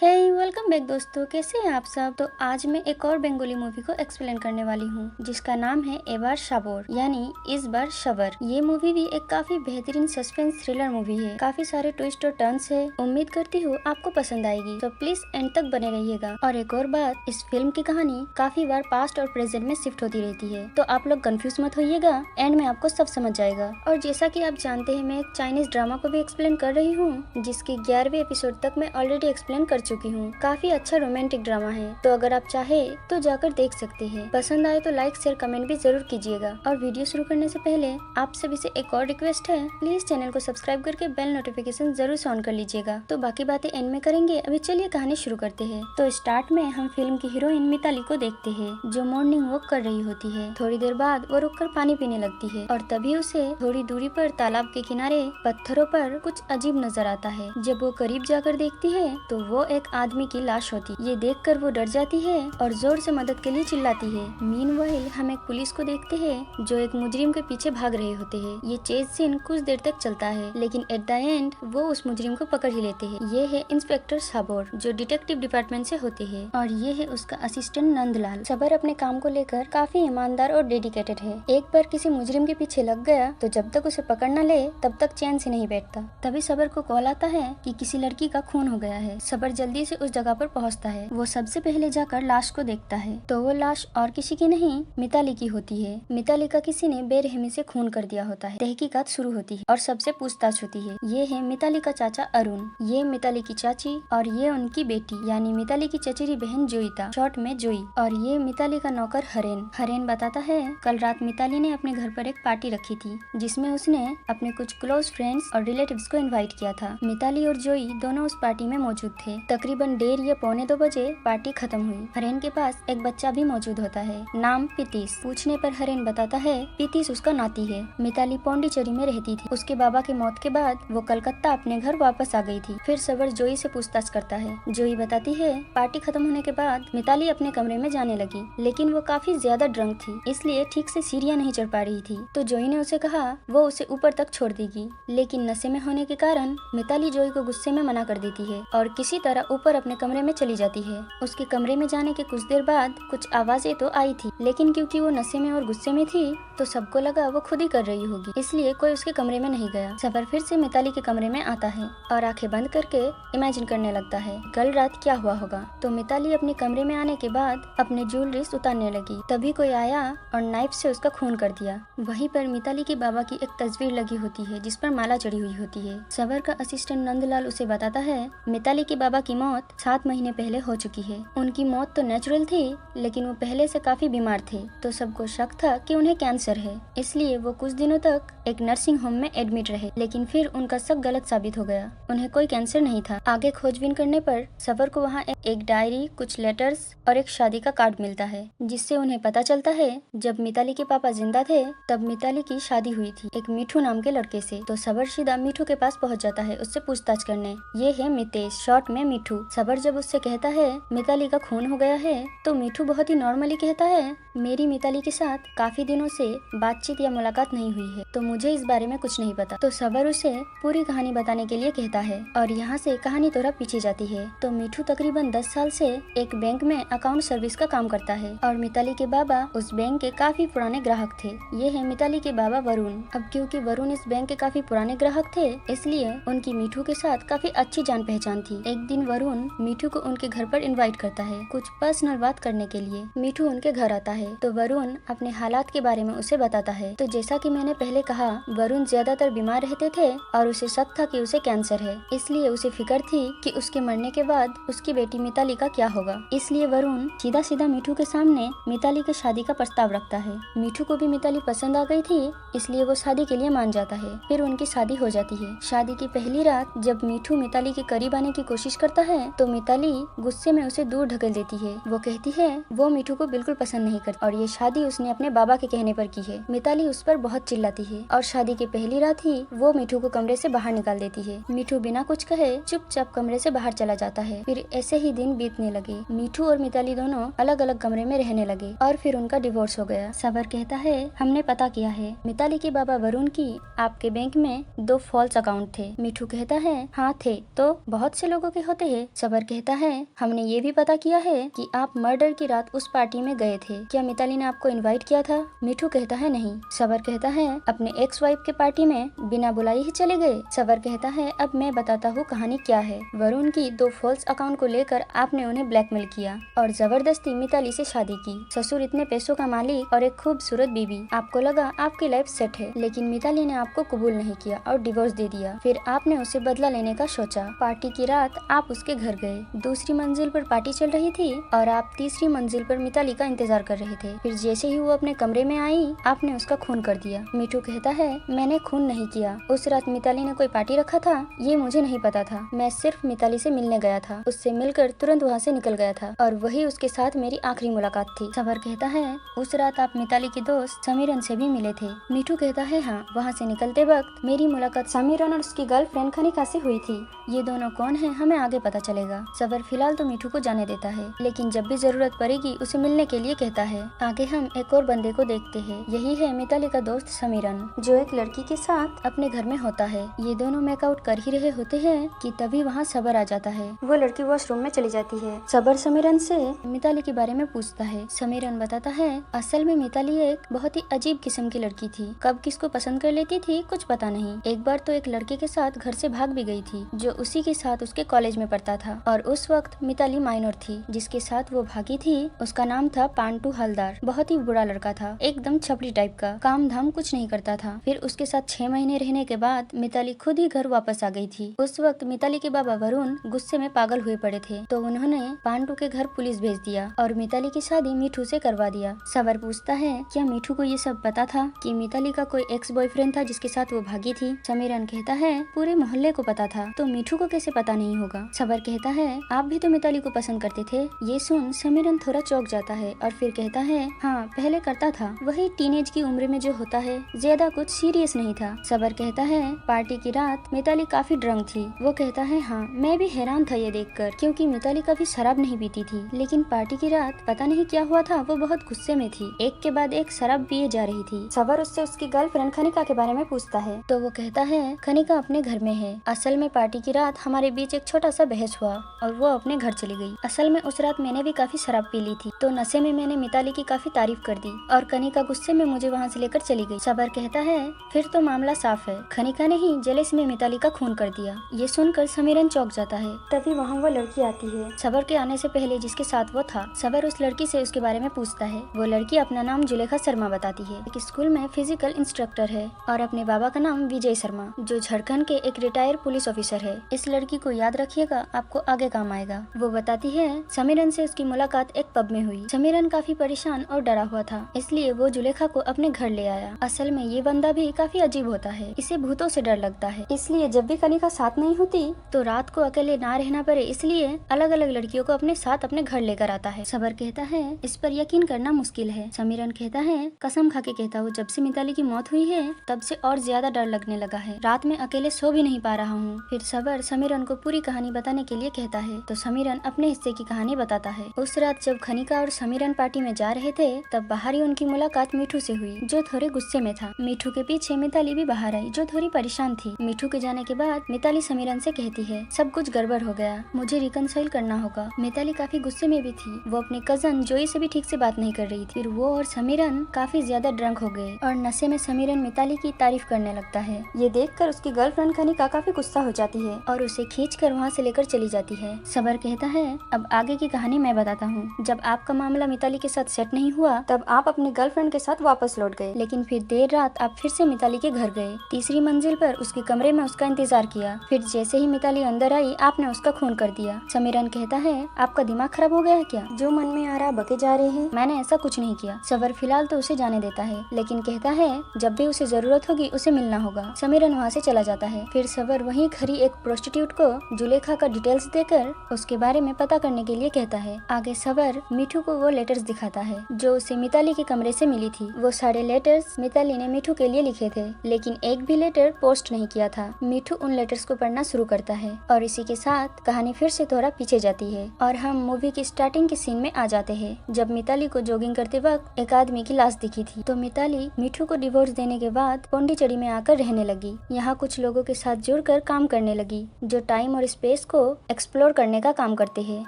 Welcome back दोस्तों, कैसे हैं आप सब। तो आज मैं एक और बंगाली मूवी को एक्सप्लेन करने वाली हूँ जिसका नाम है एबार शाबर यानी इस बार शबर। ये मूवी भी एक काफी बेहतरीन सस्पेंस थ्रिलर मूवी है। काफी सारे ट्विस्ट और टर्न्स है। उम्मीद करती हूँ आपको पसंद आएगी, तो प्लीज एंड तक बने रहिएगा। और एक और बात, इस फिल्म की कहानी काफी बार पास्ट और प्रेजेंट में शिफ्ट होती रहती है, तो आप लोग कंफ्यूज मत होइएगा। एंड में आपको सब समझ जाएगा। और जैसा की आप जानते हैं, मैं एक चाइनीज ड्रामा को भी एक्सप्लेन कर रही हूँ जिसकी 11वीं एपिसोड तक मैं ऑलरेडी एक्सप्लेन कर चुकी हूँ। काफी अच्छा रोमांटिक ड्रामा है, तो अगर आप चाहे तो जाकर देख सकते हैं। पसंद आए तो लाइक शेयर कमेंट भी जरूर कीजिएगा। और वीडियो शुरू करने से पहले आप सभी से एक और रिक्वेस्ट है, प्लीज चैनल को सब्सक्राइब करके बेल नोटिफिकेशन जरूर से ऑन कर लीजिएगा। तो बाकी बातें एंड में करेंगे। अभी चलिए कहानी शुरू करते हैं। तो स्टार्ट में हम फिल्म की हीरोइन मिताली को देखते हैं जो मॉर्निंग वॉक कर रही होती है। थोड़ी देर बाद वो रुककर पानी पीने लगती है और तभी उसे थोड़ी दूरी पर तालाब के किनारे पत्थरों पर कुछ अजीब नजर आता है। जब वो करीब जाकर देखती है तो वो एक आदमी की लाश होती। ये देखकर वो डर जाती है और जोर से मदद के लिए चिल्लाती है। मीनवाइल हम एक पुलिस को देखते हैं जो एक मुजरिम के पीछे भाग रहे होते हैं। ये चेज सीन कुछ देर तक चलता है, लेकिन एट द एंड वो उस मुजरिम को पकड़ ही लेते हैं। ये है इंस्पेक्टर साबर जो डिटेक्टिव डिपार्टमेंट से होते हैं, और ये है उसका असिस्टेंट नंदलाल। सबर अपने काम को लेकर काफी ईमानदार और डेडिकेटेड है। एक बार किसी मुजरिम के पीछे लग गया तो जब तक उसे पकड़ न ले तब तक चैन से नहीं बैठता। तभी सबर को कॉल आता है कि किसी लड़की का खून हो गया है। सबर जल्दी से उस जगह पर पहुंचता है। वो सबसे पहले जाकर लाश को देखता है तो वो लाश और किसी की नहीं, मिताली की होती है। मिताली का किसी ने बेरहमी से खून कर दिया होता है। तहकीकात शुरू होती है और सबसे पूछताछ होती है। ये है मिताली का चाचा अरुण, ये मिताली की चाची, और ये उनकी बेटी यानी मिताली की चचेरी बहन जोईता, शॉर्ट में जोई, और ये मिताली का नौकर हरेन। हरेन बताता है कल रात मिताली ने अपने घर पर एक पार्टी रखी थी जिसमें उसने अपने कुछ क्लोज फ्रेंड्स और रिलेटिव्स को इनवाइट किया था। मिताली और जोई दोनों उस पार्टी में मौजूद थे। तकरीबन 1:30 या 1:45 बजे पार्टी खत्म हुई। हरेन के पास एक बच्चा भी मौजूद होता है, नाम पीतीश। पूछने पर हरेन बताता है पीतीश उसका नाती है। मिताली पौंडीचेरी में रहती थी। उसके बाबा की मौत के बाद वो कलकत्ता अपने घर वापस आ गई थी। फिर सबर जोई से पूछताछ करता है। जोई बताती है पार्टी खत्म होने के बाद मिताली अपने कमरे में जाने लगी, लेकिन वो काफी ज्यादा ड्रंक थी, इसलिए ठीक से सीढ़ियाँ नहीं चढ़ पा रही थी। तो जोई ने उसे कहा वो उसे ऊपर तक छोड़ देगी, लेकिन नशे में होने के कारण मिताली जोई को गुस्से में मना कर देती है और किसी तरह ऊपर अपने कमरे में चली जाती है। उसके कमरे में जाने के कुछ देर बाद कुछ आवाजें तो आई थी, लेकिन क्योंकि वो नशे में और गुस्से में थी तो सबको लगा वो खुद ही कर रही होगी, इसलिए कोई उसके कमरे में नहीं गया। सबर फिर से मिताली के कमरे में आता है और आंखें बंद करके इमेजिन करने लगता है कल रात क्या हुआ होगा। तो मिताली अपने कमरे में आने के बाद अपने ज्वेलरीज उतारने लगी। तभी कोई आया और नाइफ से उसका खून कर दिया। वहीं पर मिताली के बाबा की एक तस्वीर लगी होती है जिस पर माला चढ़ी हुई होती है। सबर का असिस्टेंट नंदलाल उसे बताता है मिताली के बाबा की मौत 7 महीने पहले हो चुकी है। उनकी मौत तो नेचुरल थी, लेकिन वो पहले से काफी बीमार थे, तो सबको शक था कि उन्हें कैंसर है, इसलिए वो कुछ दिनों तक एक नर्सिंग होम में एडमिट रहे। लेकिन फिर उनका शक गलत साबित हो गया, उन्हें कोई कैंसर नहीं था। आगे खोजबीन करने पर सबर को वहाँ एक डायरी, कुछ लेटर्स और एक शादी का कार्ड मिलता है, जिससे उन्हें पता चलता है जब मिताली के पापा जिंदा थे तब मिताली की शादी हुई थी एक मिठू नाम के लड़के से। तो सबर सीधा मिठू के पास पहुँच जाता है उससे पूछताछ करने। ये है मितेश, शॉर्ट में मिठू। सबर जब उससे कहता है मिताली का खून हो गया है तो मिठू बहुत ही नॉर्मली कहता है मेरी मिताली के साथ काफी दिनों से बातचीत या मुलाकात नहीं हुई है, तो मुझे इस बारे में कुछ नहीं पता। तो सबर उसे पूरी कहानी बताने के लिए कहता है और यहाँ से कहानी थोड़ा पीछे जाती है। तो मिठू तकरीबन 10 साल से एक बैंक में अकाउंट सर्विस का काम करता है और मिताली के बाबा उस बैंक के काफी पुराने ग्राहक थे। ये है मिताली के बाबा वरुण। अब क्योंकि वरुण इस बैंक के काफी पुराने ग्राहक थे, इसलिए उनकी मिठू के साथ काफी अच्छी जान पहचान थी। एक दिन वरुण मिठू को उनके घर पर इनवाइट करता है कुछ पर्सनल बात करने के लिए। मिठू उनके घर आता है तो वरुण अपने हालात के बारे में उसे बताता है। तो जैसा कि मैंने पहले कहा, वरुण ज्यादातर बीमार रहते थे और उसे शक था कि उसे कैंसर है, इसलिए उसे फिक्र थी कि उसके मरने के बाद उसकी बेटी मिताली का क्या होगा। इसलिए वरुण सीधा सीधा मिठू के सामने मिताली के शादी का प्रस्ताव रखता है। मिठू को भी मिताली पसंद आ गई थी, इसलिए वो शादी के लिए मान जाता है। फिर उनकी शादी हो जाती है। शादी की पहली रात जब मिठू मिताली के करीब आने की कोशिश करता है तो मिताली गुस्से में उसे दूर ढकेल देती है। वो कहती है वो मिठू को बिल्कुल पसंद नहीं करती और ये शादी उसने अपने बाबा के कहने पर की है। मिताली उस पर बहुत चिल्लाती है और शादी की पहली रात ही वो मिठू को कमरे से बाहर निकाल देती है। मिठू बिना कुछ कहे चुपचाप कमरे से बाहर चला जाता है। फिर ऐसे ही दिन बीतने लगे। मिठू और मिताली दोनों अलग अलग कमरे में रहने लगे और फिर उनका डिवोर्स हो गया। सबर कहता है हमने पता किया है, मिताली के बाबा वरुण की आपके बैंक में 2 फॉल्स अकाउंट थे। मिठू कहता है हाँ थे, तो बहुत से लोगों के होते करते हैं। सबर कहता है हमने ये भी पता किया है कि आप मर्डर की रात उस पार्टी में गए थे। क्या मिताली ने आपको इनवाइट किया था? मिठू कहता है नहीं। सबर कहता है अपने एक्स वाइफ के पार्टी में बिना बुलाए ही चले गए। सबर कहता है अब मैं बताता हूँ कहानी क्या है। वरुण की 2 फॉल्स अकाउंट को लेकर आपने उन्हें ब्लैकमेल किया और जबरदस्ती मिताली से शादी की। ससुर इतने पैसों का मालिक और एक खूबसूरत बीवी, आपको लगा आपकी लाइफ सेट है, लेकिन मिताली ने आपको कबूल नहीं किया और डिवोर्स दे दिया। फिर आपने उसे बदला लेने का सोचा। पार्टी की रात आप उसके घर गए। दूसरी मंजिल पर पार्टी चल रही थी और आप तीसरी मंजिल पर मिताली का इंतजार कर रहे थे। फिर जैसे ही वो अपने कमरे में आई आपने उसका खून कर दिया। मिठू कहता है मैंने खून नहीं किया। उस रात मिताली ने कोई पार्टी रखा था ये मुझे नहीं पता था। मैं सिर्फ मिताली से मिलने गया था, उससे मिलकर तुरंत वहाँ से निकल गया था और वही उसके साथ मेरी आखिरी मुलाकात थी। सबर कहता है उस रात आप मिताली की दोस्त समीरन से भी मिले थे। मिठू कहता है हाँ, वहाँ से निकलते वक्त मेरी मुलाकात समीरन और उसकी गर्लफ्रेंड खनिका से हुई थी। ये दोनों कौन है हमें आगे पता चलेगा। सबर फिलहाल तो मिठू को जाने देता है, लेकिन जब भी जरूरत पड़ेगी उसे मिलने के लिए कहता है। आगे हम एक और बंदे को देखते हैं। यही है मिताली का दोस्त समीरन, जो एक लड़की के साथ अपने घर में होता है। ये दोनों मेकआउट कर ही रहे होते हैं कि तभी वहाँ सबर आ जाता है। वो लड़की वॉशरूम में चली जाती है। सबर समीरन से मिताली के बारे में पूछता है। समीरन बताता है असल में मिताली एक बहुत ही अजीब किस्म की लड़की थी। कब किसको पसंद कर लेती थी कुछ पता नहीं। एक बार तो एक लड़के के साथ घर से भाग भी गई थी जो उसी के साथ उसके कॉलेज में पढ़ता था और उस वक्त मिताली माइनर थी। जिसके साथ वो भागी थी उसका नाम था पांटू हलदार। बहुत ही बुरा लड़का था, एकदम छपरी टाइप का, काम धाम कुछ नहीं करता था। फिर उसके साथ 6 महीने रहने के बाद मिताली खुद ही घर वापस आ गई थी। उस वक्त मिताली के बाबा वरुण गुस्से में पागल हुए पड़े थे, तो उन्होंने पांटू के घर पुलिस भेज दिया और मिताली की शादी मिठू से करवा दिया। सबर पूछता है क्या मिठू को ये सब पता था कि मिताली का कोई एक्स बॉयफ्रेंड था जिसके साथ वो भागी थी? समीरन कहता है पूरे मोहल्ले को पता था, तो मिठू को कैसे पता नहीं होगा? सबर कहता है आप भी तो मिताली को पसंद करते थे। ये सुन समीरन थोड़ा चौंक जाता है और फिर कहता है हाँ पहले करता था, वही टीनेज की उम्र में जो होता है, ज्यादा कुछ सीरियस नहीं था। सबर कहता है पार्टी की रात मिताली काफी ड्रंक थी। वो कहता है हाँ मैं भी हैरान था ये देखकर, क्योंकि मिताली कभी शराब नहीं पीती थी, लेकिन पार्टी की रात पता नहीं क्या हुआ था, वो बहुत गुस्से में थी। एक के बाद एक शराब पिए जा रही थी। सबर उससे उसकी गर्लफ्रेंड खनिका के बारे में पूछता है, तो वो कहता है खनिका अपने घर में है। असल में पार्टी की रात हमारे बीच एक छोटा सा बहस हुआ और वो अपने घर चली गई। असल में उस रात मैंने भी काफी शराब पी ली थी, तो नशे में मैंने मिताली की काफी तारीफ कर दी और खनिका गुस्से में मुझे वहाँ से लेकर चली गई। सबर कहता है फिर तो मामला साफ है, खनिका ने ही जेलस में मिताली का खून कर दिया। ये सुनकर समीरन चौंक जाता है। तभी वहाँ वो लड़की आती है सबर के आने से पहले, जिसके साथ वो था। सबर उस लड़की से उसके बारे में पूछता है। वो लड़की अपना नाम जुलेखा शर्मा बताती है, एक स्कूल में फिजिकल इंस्ट्रक्टर है और अपने बाबा का नाम विजय शर्मा, जो झारखंड के एक रिटायर्ड पुलिस ऑफिसर है। इस लड़की को याद रखिएगा, आपको आगे काम आएगा। वो बताती है समीरन से उसकी मुलाकात एक पब में हुई। समीरन काफी परेशान और डरा हुआ था, इसलिए वो जुलेखा को अपने घर ले आया। असल में ये बंदा भी काफी अजीब होता है, इसे भूतों से डर लगता है, इसलिए जब भी कनिका साथ नहीं होती तो रात को अकेले ना रहना पड़े, इसलिए अलग अलग लड़कियों को अपने साथ अपने घर लेकर आता है। सबर कहता है इस पर यकीन करना मुश्किल है। समीरन कहता है कसम खा के कहता हूँ, जब से मिताली की मौत हुई है तब से और ज्यादा डर लगने लगा है। रात में अकेले सो भी नहीं पा रहा हूँ। फिर सबर समीरन को पूरी कहानी बताने के लिए कहता है, तो समीरन अपने हिस्से की कहानी बताता है। उस रात जब खनिका और समीरन पार्टी में जा रहे थे तब बाहर ही उनकी मुलाकात मिठू से हुई, जो थोड़े गुस्से में था। मिठू के पीछे मिताली भी बाहर आई, जो थोड़ी परेशान थी। मिठू के जाने के बाद मिताली समीरन से कहती है सब कुछ गड़बड़ हो गया, मुझे रिकंसाइल करना होगा। मिताली काफी गुस्से में भी थी, वो अपने कजन जोई से भी ठीक से बात नहीं कर रही थी। फिर वो और समीरन काफी ज्यादा ड्रंक हो गए और नशे में समीरन मिताली की तारीफ करने लगता है। ये देखकर उसकी गर्लफ्रेंड खनिका काफी गुस्सा हो जाती है और उसे खींचकर वहाँ से लेकर चली जाती है। सबर कहता है अब आगे की कहानी मैं बताता हूँ। जब आपका मामला मिताली के साथ सेट नहीं हुआ तब आप अपनी गर्लफ्रेंड के साथ वापस लौट गए, लेकिन फिर देर रात आप फिर से मिताली के घर गए। तीसरी मंजिल पर उसके कमरे में उसका इंतजार किया। फिर जैसे ही मिताली अंदर आई आपने उसका खून कर दिया। समीरन कहता है आपका दिमाग खराब हो गया है क्या, जो मन में आ रहा बके जा रहे हैं, मैंने ऐसा कुछ नहीं किया। सबर फिलहाल तो उसे जाने देता है, लेकिन कहता है जब भी उसे जरूरत होगी उसे मिलना होगा। समीरन वहाँ से चला जाता है। फिर सबर वहीं खड़ी एक प्रोस्टिट्यूट को जुलेखा का डिटेल्स देकर उसके बारे में पता करने के लिए कहता है। आगे सबर मिठू को वो लेटर्स दिखाता है जो उसे मिताली के कमरे से मिली थी। वो सारे लेटर्स मिताली ने मिठू के लिए लिखे थे, लेकिन एक भी लेटर पोस्ट नहीं किया था। मिठू उन लेटर्स को पढ़ना शुरू करता है और इसी के साथ कहानी फिर से थोड़ा पीछे जाती है और हम मूवी की स्टार्टिंग के सीन में आ जाते हैं, जब मिताली को जॉगिंग करते वक्त एक आदमी की लाश दिखी थी। तो मिताली मिठू को डिवोर्स देने के बाद पौंडीचेरी में आकर रहने लगी। यहाँ कुछ लोगों के साथ जुड़कर काम करने लगी, जो टाइम और स्पेस को एक्सप्लोर करने का काम करते हैं।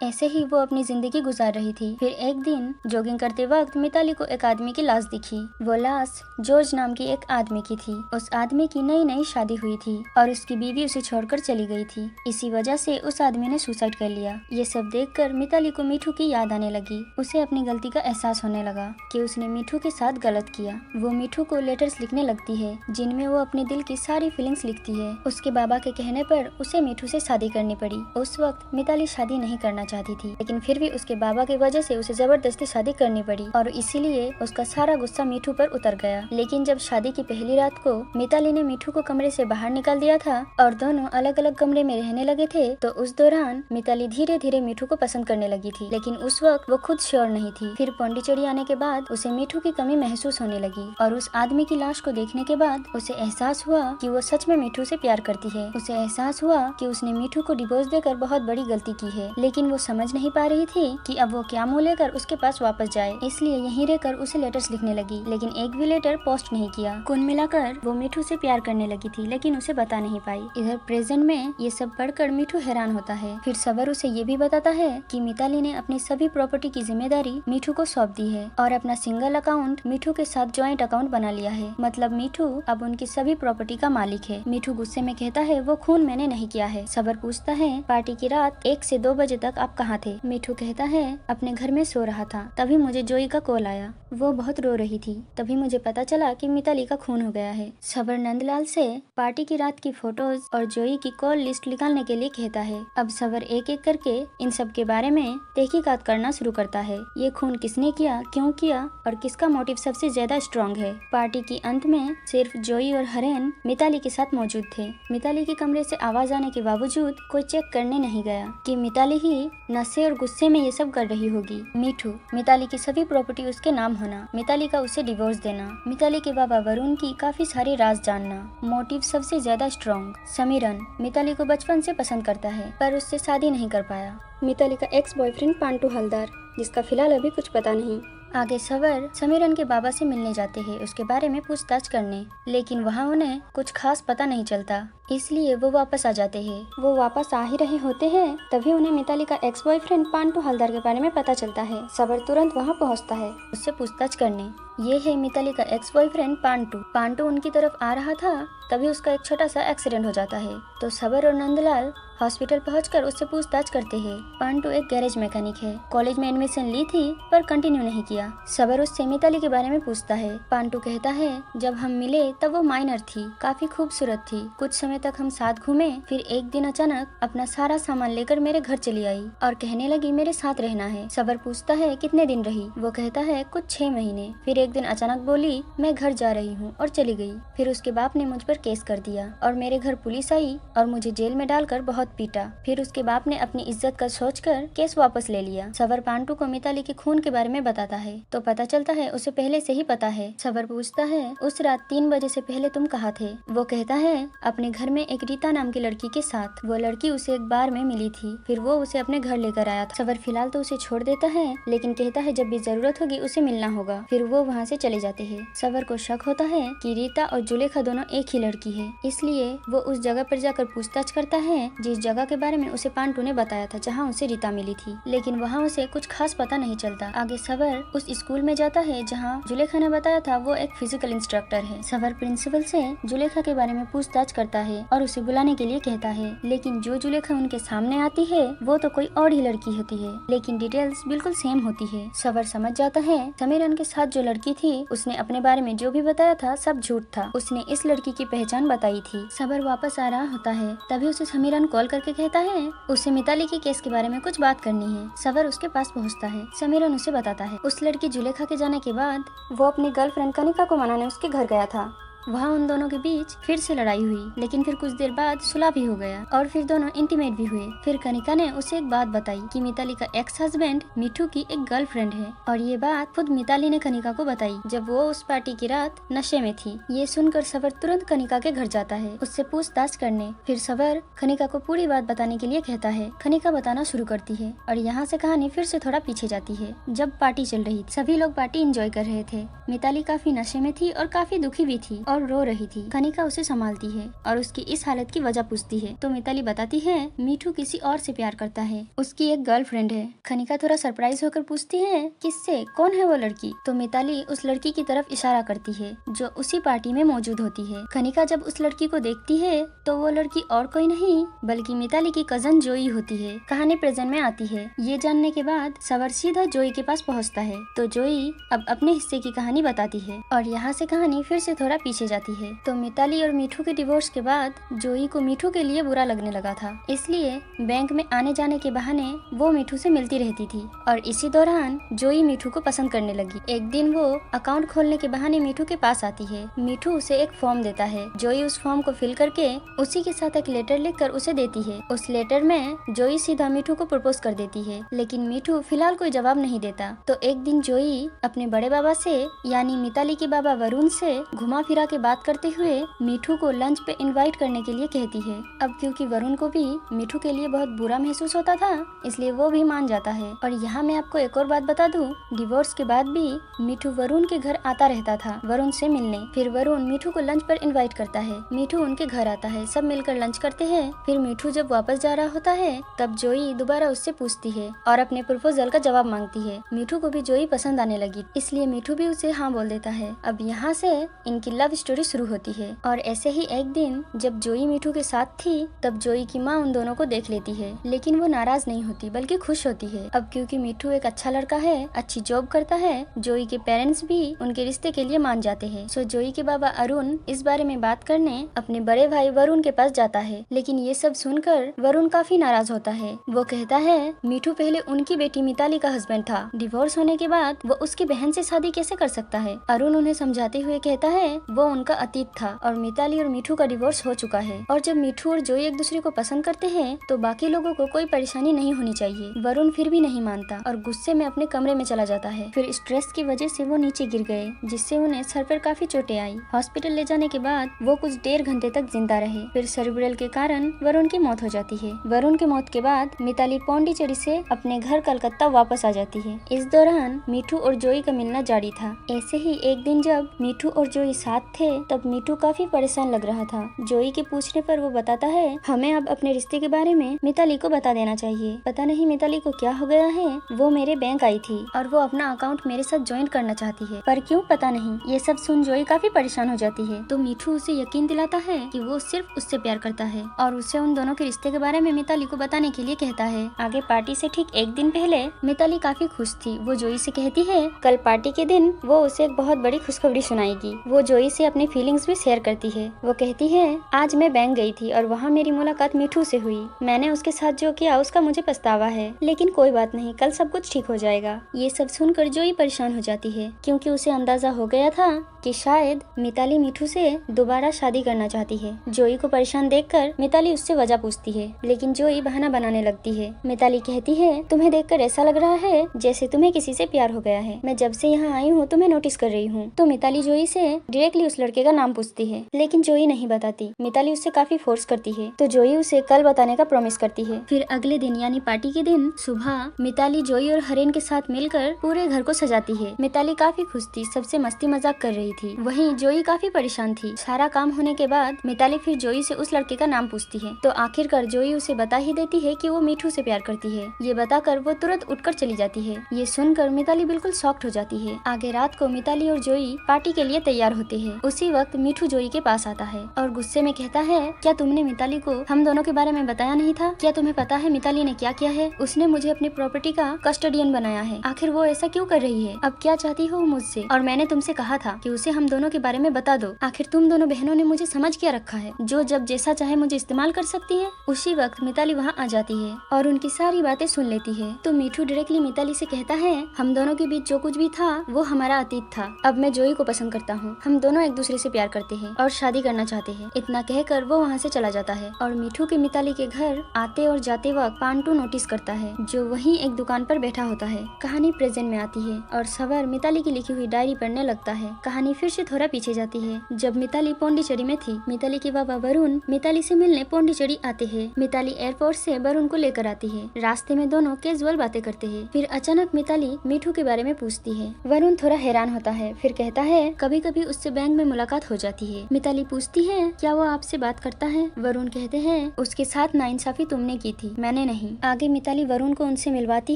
ऐसे ही वो अपनी जिंदगी गुजार रही थी। फिर एक दिन जॉगिंग करते वक्त मिताली को एक आदमी की लाश दिखी। वो लाश जॉर्ज नाम की एक आदमी की थी। उस आदमी की नई नई शादी हुई थी और उसकी बीवी उसे छोड़कर चली गई थी। इसी वजह से उस आदमी ने सुसाइड कर लिया। ये सब देखकर मिताली को मीठू की याद आने लगी। उसे अपनी गलती का एहसास होने लगा कि उसने मीठू के साथ गलत किया। वो मीठू को लेटर्स लिखने लगती है जिनमें वो अपने दिल की सारी फीलिंग्स लिखती है। उसके बाबा के कहने पर उसे मीठू से शादी करनी पड़ी। उस वक्त मिताली शादी नहीं करना चाहती थी, लेकिन फिर भी उसके बाबा की वजह से उसे जबरदस्ती शादी करनी पड़ी और इसीलिए उसका सारा गुस्सा मीठू पर उतर गया। लेकिन जब शादी की पहली रात को मिताली ने मीठू को कमरे से बाहर निकाल दिया था और दोनों अलग अलग कमरे में रहने लगे थे, तो उस दौरान मिताली धीरे धीरे मीठू को पसंद करने लगी थी, लेकिन उस वक्त वो खुद श्योर नहीं थी। फिर पौंडीचेरी आने के बाद उसे मीठू की कमी महसूस होने लगी और उस आदमी की लाश को देखने के बाद उसे एहसास हुआ कि वो सच में मीठू से प्यार करती है। उसे एहसास हुआ कि उसने मीठू को डिवोर्स देकर बहुत बड़ी गलती की है, लेकिन वो समझ नहीं पा रही थी कि अब वो क्या मुँह लेकर उसके पास वापस जाए। इसलिए यहीं रहकर उसे लेटर्स लिखने लगी, लेकिन एक भी लेटर पोस्ट नहीं किया। कुल मिलाकर वो मीठू से प्यार करने लगी थी, लेकिन उसे बता नहीं पाई। इधर प्रेजेंट में ये सब पढ़कर मीठू हैरान होता है। फिर सबर उसे ये भी बताता है कि मिताली ने अपनी सभी प्रॉपर्टी की जिम्मेदारी मीठू को सौंप दी है और अपना सिंगल अकाउंट मीठू के साथ ज्वाइंट अकाउंट बना लिया है। मतलब मीठू अब उनकी सभी प्रॉपर्टी का मालिक है। मीठू गुस्से में कहता है वो खून मैंने नहीं किया है। सबर पूछता है पार्टी की रात 1 से 2 बजे तक आप कहाँ थे? मीठू कहता है अपने घर में सो रहा था, तभी मुझे जोई का कॉल आया। वो बहुत रो रही थी, तभी मुझे पता चला कि मिताली का खून हो गया है। सबर नंदलाल से पार्टी की रात की फोटोज और जोई की कॉल लिस्ट निकालने के लिए कहता है। अब सबर एक एक करके इन सब के बारे में तहकीकात करना शुरू करता है। ये खून किसने किया, क्यों किया और किसका मोटिव सबसे ज्यादा स्ट्रॉन्ग है। पार्टी की अंत में सिर्फ जोई और हरेन मिताली के साथ मौजूद थे। मिताली के कमरे से आवाज आने के बावजूद कोई चेक करने नहीं गया कि मिताली ही नशे और गुस्से में ये सब कर रही होगी। मीठू, मिताली की सभी प्रॉपर्टी उसके नाम होना, मिताली का उसे डिवोर्स देना, मिताली के बाबा वरुण की काफी सारी राज जानना, मोटिव सबसे ज्यादा स्ट्रॉन्ग। समीरन मिताली को बचपन से पसंद करता है पर उससे शादी नहीं कर पाया। मिताली का एक्स बॉयफ्रेंड पांटू हलदार, जिसका फिलहाल अभी कुछ पता नहीं। आगे सवर समीरन के बाबा से मिलने जाते हैं उसके बारे में पूछताछ करने, लेकिन वहाँ उन्हें कुछ खास पता नहीं चलता, इसलिए वो वापस आ जाते हैं। वो वापस आ ही रहे होते हैं तभी उन्हें मिताली का एक्स बॉयफ्रेंड पांटू हलदार के बारे में पता चलता है। सबर तुरंत वहाँ पहुँचता है उससे पूछताछ करने। ये है मिताली का एक्स बॉयफ्रेंड पांटू। पांटू उनकी तरफ आ रहा था तभी उसका एक छोटा सा एक्सीडेंट हो जाता है, तो सबर और नंदलाल हॉस्पिटल पहुंचकर उससे पूछताछ करते हैं। पांटू एक गैरेज मैकेनिक है, कॉलेज में एडमिशन ली थी पर कंटिन्यू नहीं किया। सबर उससे मिताली के बारे में पूछता है। पांटू कहता है जब हम मिले तब वो माइनर थी, काफी खूबसूरत थी, कुछ समय तक हम साथ घूमे, फिर एक दिन अचानक अपना सारा सामान लेकर मेरे घर चली आई और कहने लगी मेरे साथ रहना है। सबर पूछता है कितने दिन रही? वो कहता है कुछ 6 महीने। फिर एक दिन अचानक बोली मैं घर जा रही हूँ और चली गई। फिर उसके बाप ने मुझ पर केस कर दिया और मेरे घर पुलिस आई और मुझे जेल में डालकर बहुत पीटा। फिर उसके बाप ने अपनी इज्जत का सोचकर केस वापस ले लिया। सबर पांटू को मिताली के खून के बारे में बताता है तो पता चलता है उसे पहले से ही पता है। सबर पूछता है उस रात 3 बजे से पहले तुम कहाँ थे? वो कहता है अपने घर में एक रीता नाम की लड़की के साथ। वो लड़की उसे एक बार में मिली थी, फिर वो उसे अपने घर लेकर आया था। सबर फिलहाल तो उसे छोड़ देता है, लेकिन कहता है जब भी जरूरत होगी उसे मिलना होगा। फिर वो वहाँ से चले जाते हैं। सबर को शक होता है कि रीता और जुलेखा दोनों एक ही लड़की है, इसलिए वो उस जगह पर जाकर पूछताछ करता है जिस जगह के बारे में उसे पांटू ने बताया था जहाँ उसे रीता मिली थी, लेकिन वहाँ उसे कुछ खास पता नहीं चलता। आगे सबर उस स्कूल में जाता है जहाँ जुलेखा ने बताया था वो एक फिजिकल इंस्ट्रक्टर है। सबर प्रिंसिपल से जुलेखा के बारे में पूछताछ करता है और उसे बुलाने के लिए कहता है, लेकिन जो जुलेखा उनके सामने आती है वो तो कोई और ही लड़की होती है, लेकिन डिटेल्स बिल्कुल सेम होती है। सबर समझ जाता है समीरन के साथ जो लड़की थी उसने अपने बारे में जो भी बताया था सब झूठ था, उसने इस लड़की की पहचान बताई थी। सबर वापस आ रहा होता है तभी उसे समीरन कॉल करके कहता है उसे मिताली के केस के बारे में कुछ बात करनी है। सबर उसके पास पहुंचता है। समीरन उसे बताता है उस लड़की जुलेखा के जाने के बाद वो अपनी गर्लफ्रेंड कनिका को मनाने उसके घर गया था। वहाँ उन दोनों के बीच फिर से लड़ाई हुई, लेकिन फिर कुछ देर बाद सुलह भी हो गया और फिर दोनों इंटीमेट भी हुए। फिर कनिका ने उसे एक बात बताई कि मिताली का एक्स हस्बैंड मिठू की एक गर्लफ्रेंड है, और ये बात खुद मिताली ने कनिका को बताई जब वो उस पार्टी की रात नशे में थी। ये सुनकर सबर तुरंत कनिका के घर जाता है उससे पूछताछ करने। फिर सबर कनिका को पूरी बात बताने के लिए कहता है। कनिका बताना शुरू करती है और यहाँ से कहानी फिर से थोड़ा पीछे जाती है। जब पार्टी चल रही थी, सभी लोग पार्टी एंजॉय कर रहे थे। मिताली काफी नशे में थी और काफी दुखी भी थी और रो रही थी। खनिका उसे संभालती है और उसकी इस हालत की वजह पूछती है तो मिताली बताती है मीठू किसी और से प्यार करता है, उसकी एक गर्लफ्रेंड है। खनिका थोड़ा सरप्राइज होकर पूछती है किससे, कौन है वो लड़की? तो मिताली उस लड़की की तरफ इशारा करती है जो उसी पार्टी में मौजूद होती है। खनिका जब उस लड़की को देखती है तो वो लड़की और कोई नहीं बल्कि मिताली की कजन जोई होती है। कहानी प्रेजेंट में आती है। ये जानने के बाद सवर सीधा जोई के पास पहुंचता है तो जोई अब अपने हिस्से की कहानी बताती है और यहाँ से कहानी फिर से थोड़ा पीछे जाती है। तो मिताली और मीठू के डिवोर्स के बाद जोई को मीठू के लिए बुरा लगने लगा था, इसलिए बैंक में आने जाने के बहाने वो मीठू से मिलती रहती थी और इसी दौरान जोई मीठू को पसंद करने लगी। एक दिन वो अकाउंट खोलने के बहाने मीठू के पास आती है। मीठू उसे एक फॉर्म देता है। जोई उस फॉर्म को फिल करके उसी के साथ एक लेटर लिखकर उसे देती है। उस लेटर में जोई सीधा मीठू को प्रपोज कर देती है, लेकिन मीठू फिलहाल कोई जवाब नहीं देता। तो एक दिन जोई अपने बड़े बाबा से यानी मिताली के बाबा वरुण से घुमा फिरा के बात करते हुए मीठू को लंच पे इनवाइट करने के लिए कहती है। अब क्योंकि वरुण को भी मीठू के लिए बहुत बुरा महसूस होता था, इसलिए वो भी मान जाता है। और यहाँ मैं आपको एक और बात बता दूं, डिवोर्स के बाद भी मीठू वरुण के घर आता रहता था वरुण से मिलने। फिर वरुण मीठू को लंच पर इनवाइट करता है। मीठू उनके घर आता है, सब मिलकर लंच करते हैं। फिर मीठू जब वापस जा रहा होता है तब जोई दोबारा उससे पूछती है और अपने प्रपोजल का जवाब मांगती है। मीठू को भी जोई पसंद आने लगी, इसलिए मीठू भी उसे हाँ बोल देता है। अब यहाँ से इनकी लव स्टोरी शुरू होती है। और ऐसे ही एक दिन जब जोई मीठू के साथ थी तब जोई की माँ उन दोनों को देख लेती है, लेकिन वो नाराज नहीं होती बल्कि खुश होती है। अब क्योंकि मीठू एक अच्छा लड़का है, अच्छी जॉब करता है, जोई के पेरेंट्स भी उनके रिश्ते के लिए मान जाते हैं। सो जोई के बाबा अरुण इस बारे में बात करने अपने बड़े भाई वरुण के पास जाता है, लेकिन ये सब सुनकर वरुण काफी नाराज होता है। वो कहता है मीठू पहले उनकी बेटी मिताली का हस्बैंड था, डिवोर्स होने के बाद वो उसकी बहन से शादी कैसे कर सकता है? अरुण उन्हें समझाते हुए कहता है वो उनका अतीत था और मिताली और मीठू का डिवोर्स हो चुका है और जब मीठू और जोई एक दूसरे को पसंद करते हैं तो बाकी लोगों को कोई परेशानी नहीं होनी चाहिए। वरुण फिर भी नहीं मानता और गुस्से में अपने कमरे में चला जाता है। फिर स्ट्रेस की वजह से वो नीचे गिर गए, जिससे उन्हें सर पर काफी चोटें आई। हॉस्पिटल ले जाने के बाद वो कुछ 1.5 घंटे तक जिंदा रहे। फिर सेरिब्रल के कारण वरुण की मौत हो जाती है। वरुण की मौत के बाद मिताली पौंडीचेरी से अपने घर कलकत्ता वापस आ जाती है। इस दौरान मीठू और जोई का मिलना जारी था। ऐसे ही एक दिन जब मीठू और जोई साथ थे तब मीठू काफी परेशान लग रहा था। जोई के पूछने पर वो बताता है हमें अब अपने रिश्ते के बारे में मिताली को बता देना चाहिए। पता नहीं मिताली को क्या हो गया है, वो मेरे बैंक आई थी और वो अपना अकाउंट मेरे साथ ज्वाइन करना चाहती है, पर क्यों पता नहीं। ये सब सुन जोई काफी परेशान हो जाती है। तो मीठू उसे यकीन दिलाता है कि वो सिर्फ उससे प्यार करता है और उसे उन दोनों के रिश्ते के बारे में मिताली को बताने के लिए कहता है। आगे पार्टी से ठीक एक दिन पहले मिताली काफी खुश थी। वो जोई से कहती है कल पार्टी के दिन वो उसे एक बहुत बड़ी खुशखबरी सुनाएगी। वो जोई से अपनी फीलिंग्स भी शेयर करती है। वो कहती है आज मैं बैंक गई थी और वहाँ मेरी मुलाकात मीठू से हुई। मैंने उसके साथ जो किया उसका मुझे पछतावा है, लेकिन कोई बात नहीं, कल सब कुछ ठीक हो जाएगा। ये सब सुनकर जोई परेशान हो जाती है क्योंकि उसे अंदाजा हो गया था कि शायद मिताली मीठू से दोबारा शादी करना चाहती है। जोई को परेशान देखकर मिताली उससे वजह पूछती है, लेकिन जोई बहाना बनाने लगती है। मिताली कहती है तुम्हें देखकर ऐसा लग रहा है जैसे तुम्हें किसी से प्यार हो गया है। मैं जब से यहाँ आई हूँ तुम्हें नोटिस कर रही हूँ। तो मिताली जोई से डायरेक्टली उस लड़के का नाम पूछती है, लेकिन जोई नहीं बताती। मिताली उससे काफी फोर्स करती है तो जोई उसे कल बताने का प्रॉमिस करती है। फिर अगले दिन यानी पार्टी के दिन सुबह मिताली जोई और हरेन के साथ मिलकर पूरे घर को सजाती है। मिताली काफी खुश थी, सबसे मस्ती मजाक कर रही थी। वहीं जोई काफी परेशान थी। सारा काम होने के बाद मिताली फिर जोई से उस लड़के का नाम पूछती है तो आखिरकार जोई उसे बता ही देती है कि वो मीठू से प्यार करती है। ये बताकर वो तुरंत उठकर चली जाती है। ये सुनकर मिताली बिल्कुल शॉक्ड हो जाती है। आगे रात को मिताली और जोई पार्टी के लिए तैयार होते हैं। उसी वक्त मीठू जोई के पास आता है और गुस्से में कहता है क्या तुमने मिताली को हम दोनों के बारे में बताया नहीं था? क्या तुम्हें पता है मिताली ने क्या किया है? उसने मुझे अपनी प्रॉपर्टी का कस्टोडियन बनाया है। आखिर वो ऐसा क्यों कर रही है? अब क्या चाहती हो मुझसे? और मैंने तुमसे कहा था कि उसे हम दोनों के बारे में बता दो। आखिर तुम दोनों बहनों ने मुझे समझ क्या रखा है, जो जब जैसा चाहे मुझे इस्तेमाल कर सकती है। उसी वक्त मिताली वहाँ आ जाती है और उनकी सारी बातें सुन लेती है। तो मीठू डायरेक्टली मिताली से कहता है हम दोनों के बीच जो कुछ भी था वो हमारा अतीत था। अब मैं जोई को पसंद करता हूँ। हम दोनों एक दूसरे से प्यार करते हैं और शादी करना चाहते हैं। इतना कहकर वो वहाँ से चला जाता है और मीठू के मिताली के घर आते और जाते वक्त पांटू नोटिस करता है, जो वहीं एक दुकान पर बैठा होता है। कहानी प्रेजेंट में आती है और सवर मिताली की लिखी हुई डायरी पढ़ने लगता है। कहानी फिर से थोड़ा पीछे जाती है जब मिताली पौंडीचेरी में थी। मिताली के बाबा वरुण मिताली से मिलने पौंडीचेरी आते हैं। मिताली एयरपोर्ट से वरुण को लेकर आती है। रास्ते में दोनों कैजुअल बातें करते हैं। फिर अचानक मिताली मीठू के बारे में पूछती है। वरुण थोड़ा हैरान होता है, फिर कहता है कभी कभी उससे बैंक में में मुलाकात हो जाती है। मिताली पूछती है क्या वो आपसे बात करता है? वरुण कहते हैं उसके साथ नाइंसाफी तुमने की थी, मैंने नहीं। आगे मिताली वरुण को उनसे मिलवाती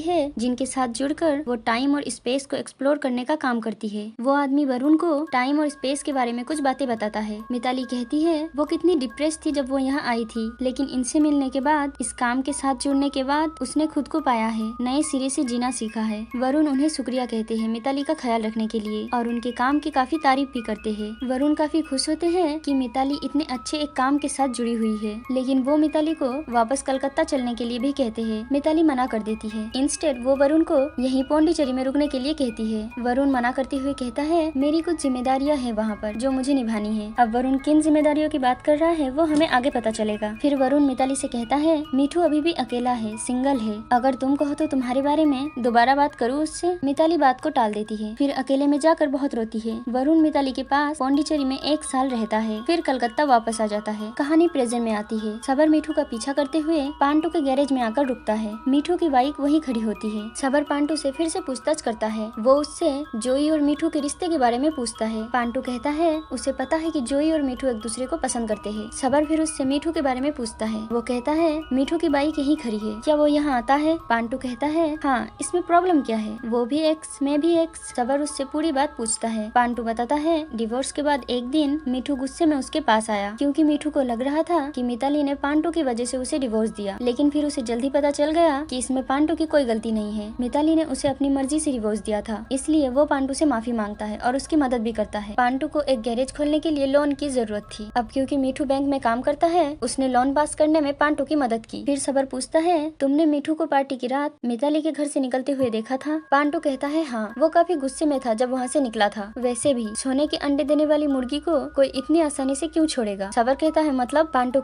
है जिनके साथ जुड़कर वो टाइम और स्पेस को एक्सप्लोर करने का काम करती है। वो आदमी वरुण को टाइम और स्पेस के बारे में कुछ बातें बताता है। मिताली कहती है वो कितनी डिप्रेस थी जब वो यहाँ आई थी, लेकिन इनसे मिलने के बाद, इस काम के साथ जुड़ने के बाद उसने खुद को पाया है, नए सिरे से जीना सीखा है। वरुण उन्हें शुक्रिया कहते हैं मिताली का ख्याल रखने के लिए और उनके काम की काफी तारीफ भी करते हैं। वरुण काफी खुश होते हैं कि मिताली इतने अच्छे एक काम के साथ जुड़ी हुई है, लेकिन वो मिताली को वापस कलकत्ता चलने के लिए भी कहते हैं। मिताली मना कर देती है। इंस्टेड वो वरुण को यहीं पौंडीचेरी में रुकने के लिए कहती है। वरुण मना करते हुए कहता है मेरी कुछ जिम्मेदारियां हैं वहाँ पर जो मुझे निभानी है। अब वरुण किन जिम्मेदारियों की बात कर रहा है वो हमें आगे पता चलेगा। फिर वरुण मिताली से कहता है मीठू अभी भी अकेला है, सिंगल है, अगर तुम कहो तो तुम्हारे बारे में दोबारा बात करूँ उससे। मिताली बात को टाल देती है, फिर अकेले में जाकर बहुत रोती है। वरुण मिताली के पास पौंडीचेरी में 1 साल रहता है, फिर कलकत्ता वापस आ जाता है। कहानी प्रेजेंट में आती है। सबर मीठू का पीछा करते हुए पांडु के गैरेज में आकर रुकता है। मीठू की बाइक वहीं खड़ी होती है। सबर पांडु से फिर से पूछताछ करता है। वो उससे जोई और मीठू के रिश्ते के बारे में पूछता है। पांडु कहता है उसे पता है कि जोई और मीठू एक दूसरे को पसंद करते हैं। सबर फिर उससे मीठू के बारे में पूछता है। वो कहता है मीठू की बाइक यहीं खड़ी है, क्या वो यहाँ आता है? पांडु कहता है हाँ, इसमें प्रॉब्लम क्या है? वो भी एक्स, मैं भी एक्स। सबर उससे पूरी बात पूछता है। पांडु बताता है डिवोर्स के बाद एक दिन मीठू गुस्से में उसके पास आया, क्योंकि मीठू को लग रहा था कि मिताली ने पांडु की वजह से उसे डिवोर्स दिया, लेकिन फिर उसे जल्दी पता चल गया कि इसमें पांडु की कोई गलती नहीं है। मिताली ने उसे अपनी मर्जी से डिवोर्स दिया था, इसलिए वो पांडु से माफी मांगता है और उसकी मदद भी करता है। पांडु को एक गैरेज खोलने के लिए लोन की जरूरत थी। अब क्योंकि मीठू बैंक में काम करता है, उसने लोन पास करने में पांडु की मदद की। फिर सबर पूछता है तुमने मीठू को पार्टी की रात मिताली के घर से निकलते हुए देखा था? पांडु कहता है हाँ, वो काफी गुस्से में था जब वहाँ से निकला था। वैसे भी सोने के अंडे देने वाली मुर्गी को कोई इतनी आसानी से क्यों छोड़ेगा? सबर कहता है मतलब? पांडु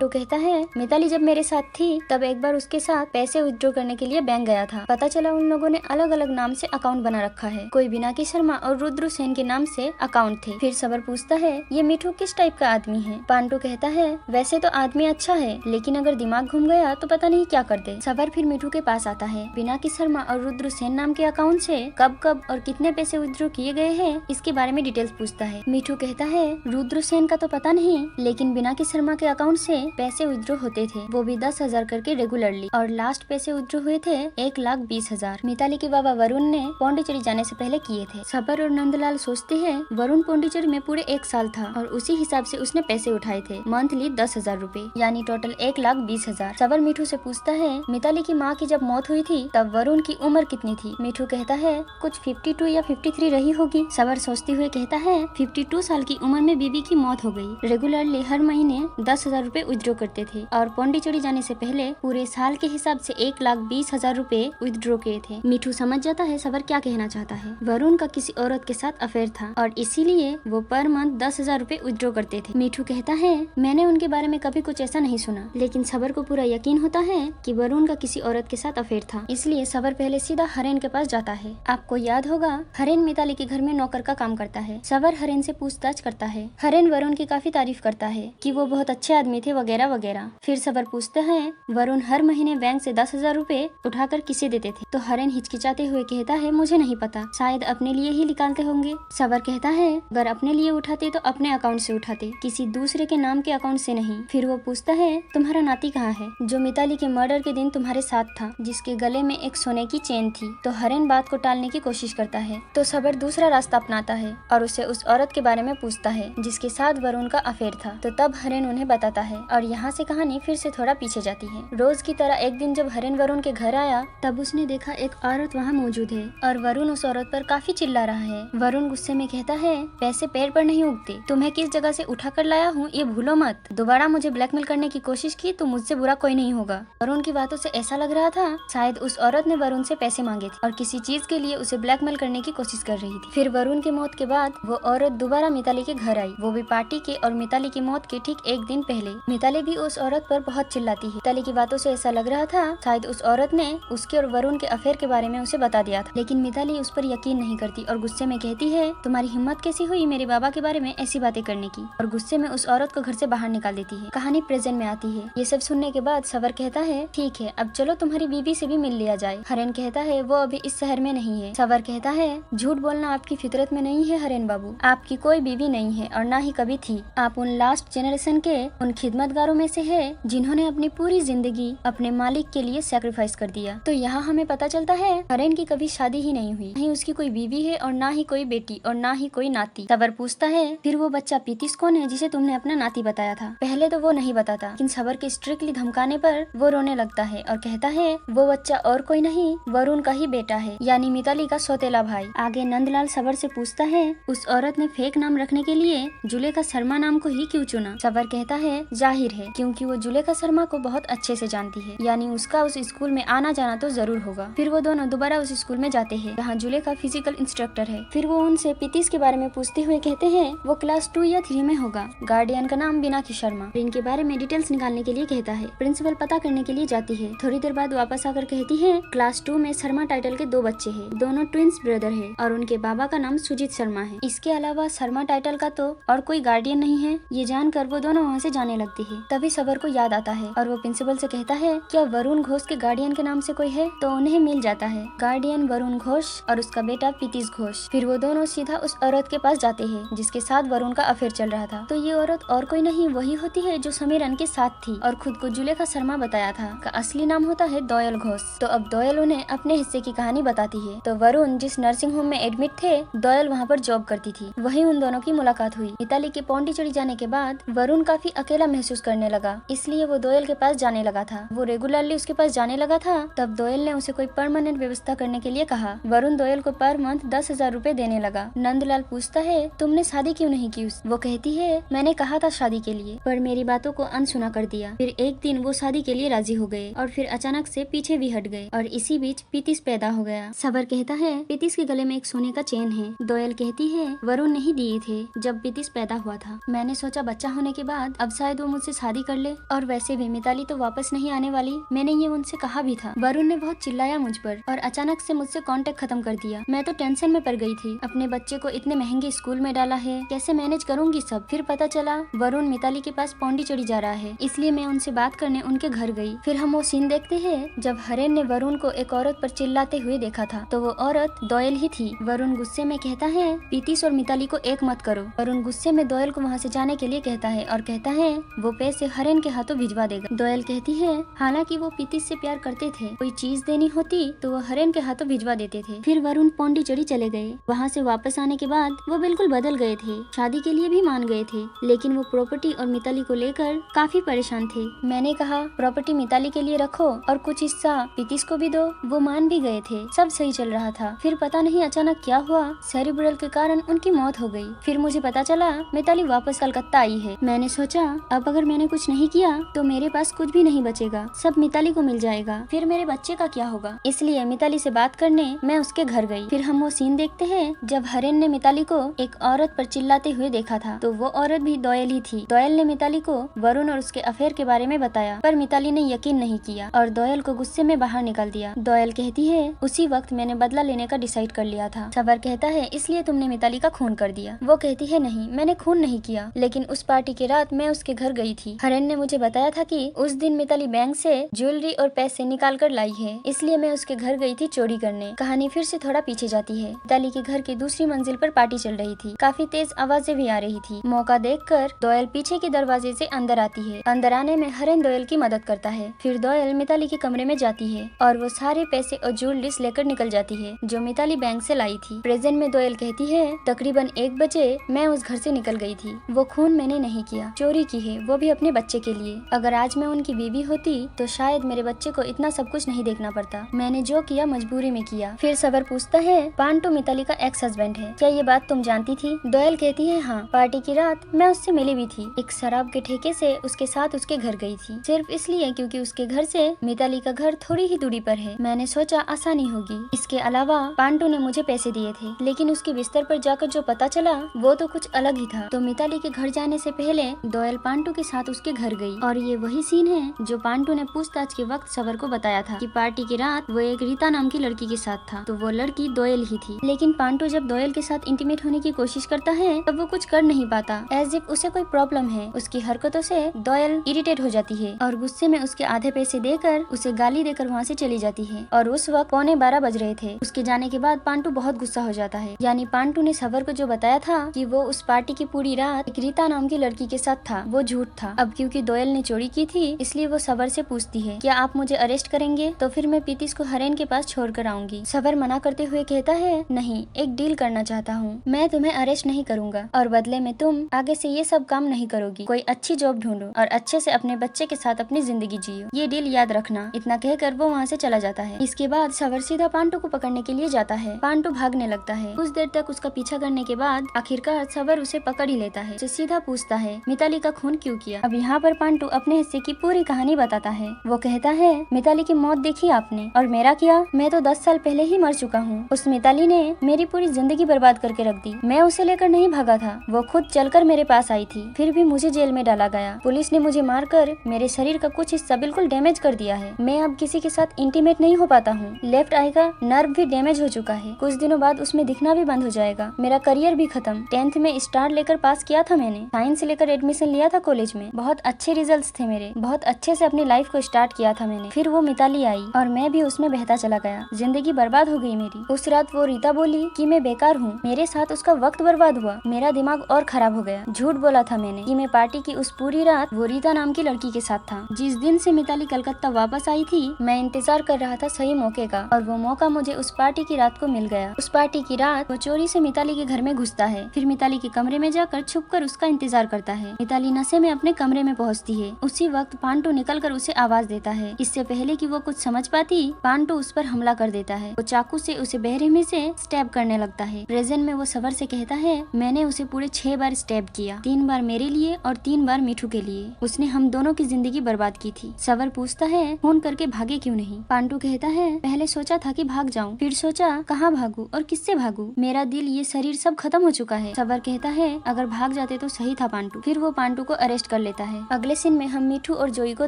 कहता है मिताली जब मेरे साथ थी तब एक बार उसके साथ पैसे विथड्रॉ करने के लिए बैंक गया था। पता चला उन लोगों ने अलग अलग नाम से अकाउंट बना रखा है, कोई बिनाकी शर्मा और रुद्र सेन के नाम से अकाउंट थे। फिर सबर पूछता है ये मीठू किस टाइप का आदमी है? पांडु कहता है वैसे तो आदमी अच्छा है, लेकिन अगर दिमाग घूम गया तो पता नहीं क्या कर दे। सबर फिर मीठू के पास आता है। बिनाकी शर्मा और रुद्र सेन नाम के अकाउंट से कब कब और कितने पैसे विथड्रॉ किए गए हैं इसके बारे में डिटेल्स पूछता है। मीठू कहता है रुद्र सेन का तो पता नहीं, लेकिन बिनाकी शर्मा के अकाउंट से पैसे विथड्रॉ होते थे, वो भी 10,000 करके रेगुलरली, और लास्ट पैसे विथड्रॉ हुए थे 1,20,000 मिताली के बाबा वरुण ने पौंडीचेरी जाने से पहले किए थे। सबर और नंदलाल सोचते हैं वरुण पौंडीचेरी में पूरे 1 साल था और उसी हिसाब से उसने पैसे उठाए थे, मंथली 10,000 रूपए, यानी टोटल 1,20,000। सबर मीठू से पूछता है मिताली की माँ की जब मौत हुई थी तब वरुण की उम्र कितनी थी? मीठू कहता है कुछ 52 या 53 रही होगी। सबर सोचते हुए कहता है 52 साल की उम्र में बीबी की मौत हो गई। रेगुलरली हर महीने 10,000 रूपए विथड्रॉ करते थे और पौंडीचेरी जाने से पहले पूरे साल के हिसाब से 1,20,000 रूपए विथड्रॉ किए थे। मीठू समझ जाता है सबर क्या कहना चाहता है। वरुण का किसी औरत के साथ अफेयर था और इसीलिए वो पर मंथ 10,000 रूपए विथड्रॉ करते थे। मीठू कहता है मैंने उनके बारे में कभी कुछ ऐसा नहीं सुना, लेकिन सबर को पूरा यकीन होता है कि वरुण का किसी औरत के साथ अफेयर था, इसलिए सबर पहले सीधा हरेन के पास जाता है। आपको याद होगा हरेन मिताली के घर में नौकर का काम करता है। सबर हरेन से पूछताछ करता है। हरेन वरुण की काफी तारीफ करता है कि वो बहुत अच्छे आदमी थे वगैरह वगैरह। फिर सबर पूछता है वरुण हर महीने बैंक से 10,000 रूपए उठाकर किसे देते थे? तो हरेन हिचकिचाते हुए कहता है मुझे नहीं पता, शायद अपने लिए ही निकालते होंगे। सबर कहता है अगर अपने लिए उठाते तो अपने अकाउंट से उठाते, किसी दूसरे के नाम के अकाउंट से नहीं। फिर वो पूछता है तुम्हारा नाती कहाँ है जो मिताली के मर्डर के दिन तुम्हारे साथ था, जिसके गले में एक सोने की चेन थी? तो हरेन बात को टालने की कोशिश करता है। तो सबर दूसरा रास्ता अपनाता है और उसे उस औरत के बारे में पूछता है जिसके साथ वरुण का अफेयर था। तो तब हरेन उन्हें बताता है और यहाँ से कहानी फिर से थोड़ा पीछे जाती है। रोज की तरह एक दिन जब हरेन वरुण के घर आया तब उसने देखा एक औरत वहाँ मौजूद है और वरुण उस औरत पर काफी चिल्ला रहा है। वरुण गुस्से में कहता है पैसे पैर पर नहीं उगते, तुम्हें किस जगह से उठा कर लाया हूँ ये भूलो मत। दोबारा मुझे ब्लैकमेल करने की कोशिश की तो मुझसे बुरा कोई नहीं होगा। वरुण की बातों से ऐसा लग रहा था शायद उस औरत ने वरुण से पैसे मांगे थे और किसी चीज के लिए उसे ब्लैकमेल करने की कोशिश कर रही थी। फिर वरुण की मौत के बाद वो औरत दोबारा मिताली के घर आई, वो भी पार्टी के और मिताली की मौत के ठीक एक दिन पहले। मिताली भी उस औरत पर बहुत चिल्लाती है। मिताली की बातों से ऐसा लग रहा था शायद उस औरत ने उसके और वरुण के अफेयर के बारे में उसे बता दिया था, लेकिन मिताली उस पर यकीन नहीं करती और गुस्से में कहती है तुम्हारी हिम्मत कैसी हुई मेरे बाबा के बारे में ऐसी बातें करने की, और गुस्से में उस औरत को घर से बाहर निकाल देती है। कहानी प्रेजेंट में आती है। ये सब सुनने के बाद सबर कहता है ठीक है अब चलो तुम्हारी बीवी से भी मिल लिया जाए। हरेन कहता है वो अभी इस शहर में नहीं है। सबर कहता है झूठ बोलना आपकी फितरत में नहीं है हरेन बाबू, बाबू, आपकी कोई बीवी नहीं है और ना ही कभी थी। आप उन लास्ट जनरेशन के उन खिदमतगारों में से है जिन्होंने अपनी पूरी जिंदगी अपने मालिक के लिए सैक्रिफाइस कर दिया। तो यहाँ हमें पता चलता है हरेन की कभी शादी ही नहीं हुई, नहीं उसकी कोई बीवी है और ना ही कोई बेटी और ना ही कोई नाती। सबर पूछता है फिर वो बच्चा पीतिस कौन है जिसे तुमने अपना नाती बताया था? पहले तो वो नहीं बताता, लेकिन सबर के स्ट्रिक्टली धमकाने पर वो रोने लगता है और कहता है वो बच्चा और कोई नहीं वरुण का ही बेटा है, यानी मिताली का सौतेला भाई। आगे नंदलाल सबर से पूछता है उस औरत ने फेक नाम रखने के लिए जुलेखा शर्मा नाम को ही क्यों चुना? सबर कहता है जाहिर है क्योंकि वो जुलेखा शर्मा को बहुत अच्छे से जानती है, यानी उसका उस स्कूल में आना जाना तो जरूर होगा। फिर वो दोनों दोबारा उस स्कूल में जाते हैं जहाँ जुलेखा फिजिकल इंस्ट्रक्टर है। फिर वो उनसे पीतिस के बारे में पूछते हुए कहते हैं वो क्लास 2 या 3 में होगा। गार्डियन का नाम बिनाकी शर्मा। इनके बारे में डिटेल्स निकालने के लिए कहता है। प्रिंसिपल पता करने के लिए जाती है। थोड़ी देर बाद वापस आकर कहती है क्लास 2 में शर्मा टाइटल के 2 बच्चे हैं, दोनों ट्विंस ब्रदर है और उनके बाबा का नाम सुजीत शर्मा है। इसके अलावा शर्मा टाइटल का तो और कोई गार्डियन नहीं है। ये जानकर वो दोनों वहाँ से जाने लगती है। तभी सबर को याद आता है और वो प्रिंसिपल से कहता है क्या वरुण घोष के गार्डियन के नाम से कोई है? तो उन्हें मिल जाता है गार्डियन वरुण घोष और उसका बेटा पीतिस घोष। फिर वो दोनों सीधा उस औरत के पास जाते हैं जिसके साथ वरुण का अफेयर चल रहा था। तो ये औरत और कोई नहीं वही होती है जो समीरन के साथ थी और खुद को जुलेखा शर्मा बताया था। का असली नाम होता है दोयल घोष। तो अब दोयल उन्हें अपने हिस्से की कहानी बताती है। तो वरुण जिस नर्सिंग होम में एडमिट थे, दोयल वहाँ पर जॉब करती थी। वहीं उन दोनों की मुलाकात हुई। मिताली के पौंडीचेरी जाने के बाद वरुण काफी अकेला महसूस करने लगा, इसलिए वो दोयल के पास जाने लगा था। वो रेगुलरली उसके पास जाने लगा था। तब दोयल ने उसे कोई परमानेंट व्यवस्था करने के लिए कहा। वरुण दोयल को पर मंथ 10,000 रूपए देने लगा। नंदलाल पूछता है तुमने शादी क्यों नहीं की? वो कहती है मैंने कहा था शादी के लिए, पर मेरी बातों को अनसुना कर दिया। फिर एक दिन वो शादी के लिए राजी हो गए और फिर अचानक से पीछे भी हट गए और इसी बीच पीतिस पैदा हो गया। सबर कहता है पीतिस के गले में एक सोने का चेन है। दोयल कहती है वरुण नहीं दिए थे जब पीतिस पैदा हुआ था। मैंने सोचा बच्चा होने के बाद अब शायद वो मुझसे शादी कर ले, और वैसे भी मिताली तो वापस नहीं आने वाली, मैंने ये उनसे कहा भी था। वरुण ने बहुत चिल्लाया मुझ पर और अचानक से मुझसे कांटेक्ट खत्म कर दिया। मैं तो टेंशन में पड़ गई थी। अपने बच्चे को इतने महंगे स्कूल में डाला है, कैसे मैनेज करूंगी सब। फिर पता चला वरुण मिताली के पास पौंडीचेरी जा रहा है, इसलिए मैं उनसे बात करने उनके घर गई। फिर हम वो सीन देखते हैं जब हरेन ने वरुण को एक औरत पर चिल्लाते हुए देखा था। तो वो औरत दोयल ही थी। वरुण गुस्से में कहता है पीतिस और मिताली को एक मत करो। वरुण गुस्से में दोयल को वहाँ से जाने के लिए कहता है और कहता है वो पैसे हरेन के हाथों भिजवा देगा। दोयल कहती है हालांकि वो पीतिस से प्यार करते थे, कोई चीज देनी होती तो वो हरेन के हाथों भिजवा देते थे। फिर वरुण पौंडीचेरी चले गए। वहाँ से वापस आने के बाद वो बिल्कुल बदल गए थे। शादी के लिए भी मान गए थे, लेकिन वो प्रॉपर्टी और मिताली को लेकर काफी परेशान थे। मैंने कहा प्रॉपर्टी मिताली के लिए रखो और कुछ हिस्सा पीतिस को भी दो। वो मान भी गए थे, सब सही चल रहा था। फिर पता नहीं अचानक क्या हुआ, सेरिब्रल के कारण उनकी मौत हो गई। फिर मुझे पता चला मिताली वापस कलकत्ता आई है। मैंने सोचा अब अगर मैंने कुछ नहीं किया तो मेरे पास कुछ भी नहीं बचेगा, सब मिताली को मिल जाएगा। फिर मेरे बच्चे का क्या होगा? इसलिए मिताली से बात करने मैं उसके घर गई। फिर हम वो सीन देखते हैं जब हरेन ने मिताली को एक औरत पर चिल्लाते हुए देखा था। तो वो औरत भी दोयल ही थी। दोयल ने मिताली को वरुण और उसके अफेयर के बारे में बताया, पर मिताली ने यकीन नहीं किया और दोयल को गुस्से में बाहर निकाल दिया। दोयल कहती है उसी वक्त मैंने बदला लेने का डिसाइड कर लिया था। सबर कहता है इसलिए तुमने मिताली का खून कर दिया। वो कहती है नहीं, मैंने खून नहीं किया, लेकिन उस पार्टी की रात मैं उसके घर गई थी। हरेन ने मुझे बताया था कि उस दिन मिताली बैंक से ज्वेलरी और पैसे निकाल कर लाई है, इसलिए मैं उसके घर गई थी चोरी करने। कहानी फिर से थोड़ा पीछे जाती है। मिताली के घर की दूसरी मंजिल पर पार्टी चल रही थी। काफी तेज आवाजें भी आ रही थी। मौका देखकर दोयल पीछे के दरवाजे से अंदर आती है। अंदर आने में हरेन दोयल की मदद करता है। फिर दोयल मिताली के कमरे में जाती है और वो सारे पैसे और ज्वेलरीज लेकर निकल जाती है जो मिताली बैंक से लाई थी। प्रेजेंट में दोयल कहती है तकरीबन 1 बजे मैं उस घर से निकल गई थी। वो खून मैंने नहीं किया, चोरी की है, वो भी अपने बच्चे के लिए। अगर आज मैं उनकी बीवी होती तो शायद मेरे बच्चे को इतना सब कुछ नहीं देखना पड़ता। मैंने जो किया मजबूरी में किया। फिर सबर पूछता है पांटू मिताली का एक्स हस्बैंड है, क्या ये बात तुम जानती थी? दोयल कहती है हाँ, पार्टी की रात मैं उससे मिली भी थी। एक शराब के ठेके से उसके साथ उसके घर गई थी, सिर्फ इसलिए क्योंकि उसके घर से मिताली का घर थोड़ी ही दूरी पर है। मैंने सोचा आसानी होगी। इसके अलावा पांटू ने मुझे पैसे दिए थे, लेकिन उसके बिस्तर पर जाकर जो पता चला वो तो कुछ अलग ही था। तो मिताली के घर जाने से पहले दोयल पांटू के साथ उसके घर गई और ये वही सीन है जो पांटू ने पूछताछ के वक्त सबर को बताया था कि पार्टी की रात वो एक रीता नाम की लड़की के साथ था। तो वो लड़की दोयल ही थी। लेकिन पांटू जब दोयल के साथ इंटीमेट होने की कोशिश करता है तब वो कुछ कर नहीं पाता, एज इफ उसे कोई प्रॉब्लम है। उसकी हरकतों से दोयल इरिटेट हो जाती है और गुस्से में उसके आधे पैसे देकर उसे गाली देकर वहाँ से चली जाती है। और उस वक्त 11:15 बज रहे थे। उसके जाने के बाद पांटू बहुत गुस्सा हो जाता है, यानी पांटू ने सबर सबर को जो बताया था कि वो उस पार्टी की पूरी रात एक रीता नाम की लड़की के साथ था, वो झूठ था। अब क्योंकि दोयल ने चोरी की थी इसलिए वो सबर से पूछती है, क्या आप मुझे अरेस्ट करेंगे? तो फिर मैं पीतिस को हरेन के पास छोड़ कर आऊंगी। सबर मना करते हुए कहता है, नहीं, एक डील करना चाहता हूँ, मैं तुम्हें अरेस्ट नहीं करूंगा और बदले में तुम आगे से ये सब काम नहीं करोगी। कोई अच्छी जॉब ढूंढो और अच्छे से अपने बच्चे के साथ अपनी जिंदगी जियो, ये डील याद रखना। इतना कहकर वो वहाँ से चला जाता है। इसके बाद सबर सीधा पांडु को पकड़ने के लिए जाता है। पांडु भागने लगता है। कुछ देर तक उसका पीछा करने के बाद आखिरकार सबर उसे पकड़ ही लेता है। उसे सीधा पूछता है, मिताली का खून क्यों किया? अब यहाँ पर पांडु अपने हिस्से की पूरी कहानी बताता है। वो कहता है, मिताली की मौत देखी आपने और मेरा क्या? मैं तो 10 साल पहले ही मर चुका हूँ। उस मिताली ने मेरी पूरी जिंदगी बर्बाद करके रख दी। मैं उसे लेकर नहीं भागा था, वो खुद चलकर मेरे पास आई थी, फिर भी मुझे जेल में डाला गया। पुलिस ने मुझे मारकर मेरे शरीर का कुछ हिस्सा बिल्कुल डैमेज कर दिया है। मैं अब किसी के साथ इंटीमेट नहीं हो पाता हूँ। लेफ्ट आई का नर्व भी डैमेज हो चुका है। कुछ दिनों बाद उसमें दिखना भी बंद हो जाएगा। मेरा करियर भी खत्म। 10th में स्टार लेकर पास किया था मैंने। साइंस लेकर एडमिशन लिया था कॉलेज में। बहुत अच्छे रिजल्ट्स थे मेरे। बहुत अच्छे से अपनी लाइफ को स्टार्ट किया था मैंने। फिर वो मिताली आई और मैं भी उसमें बहता चला गया। जिंदगी बर्बाद हो गई मेरी। उस रात वो रीता बोली कि मैं बेकार हूँ। मेरे साथ उसका वक्त बर्बाद हुआ। मेरा दिमाग और खराब हो गया। झूठ बोला था मैंने कि मैं पार्टी की उस पूरी रात वो रीता नाम की लड़की के साथ था। जिस दिन से मिताली कलकत्ता वापस आई थी मैं इंतजार कर रहा था सही मौके का, और वो मौका मुझे उस पार्टी की रात को मिल गया। उस पार्टी की रात वो चोरी से मिताली के घर में घुसता है। फिर मिताली के कमरे में जाकर छुपकर उसका इंतजार करता है। मिताली नशे में अपने कमरे में पहुंचती है। उसी वक्त पांडु निकलकर उसे आवाज देता है। इससे पहले कि वो कुछ समझ पाती, पांडु उस पर हमला कर देता है। वो चाकू से उसे बेरहमी से स्टैब करने लगता है। प्रेजेंट में वो सबर से कहता है, मैंने उसे पूरे 6 बार स्टैब किया, 3 बार मेरे लिए और 3 बार मिठू के लिए। उसने हम दोनों की जिंदगी बर्बाद की थी। सबर पूछता है, फोन करके भागे क्यों नहीं? पांडु कहता है, पहले सोचा था कि भाग जाऊं, फिर सोचा कहाँ भागूं और किससे भागूं? मेरा दिल, ये शरीर सब खत्म हो चुका है। सबर कहता है, अगर भाग जाते तो सही था पांडु। फिर वो पांडु को अरेस्ट कर लेता है। अगले सीन में हम मिठू और जोई को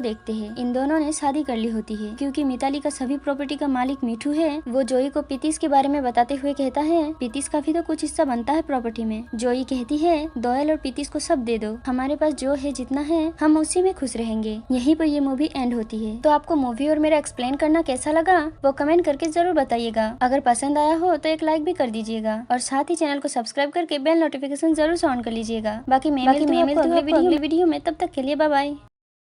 देखते हैं। इन दोनों ने शादी कर ली होती है। क्योंकि मिताली का सभी प्रॉपर्टी का मालिक मिठू है, वो जोई को पीतिस के बारे में बताते हुए कहता है, पीतिस का भी तो कुछ हिस्सा बनता है प्रॉपर्टी में। जोई कहती है, दोयल और पीतिस को सब दे दो, हमारे पास जो है जितना है हम उसी में खुश रहेंगे। यहीं पर ये मूवी एंड होती है। तो आपको मूवी और मेरा एक्सप्लेन करना कैसा लगा वो कमेंट करके जरूर बताइएगा। अगर पसंद आया हो तो एक लाइक भी कर दीजिएगा और साथ ही चैनल को सब्सक्राइब करके बेल नोटिफिकेशन जरूर ऑन कर लीजिएगा। बाकी मैं मिलती हूँ आपको अगले वीडियो में। तब तक के लिए बाय बाय।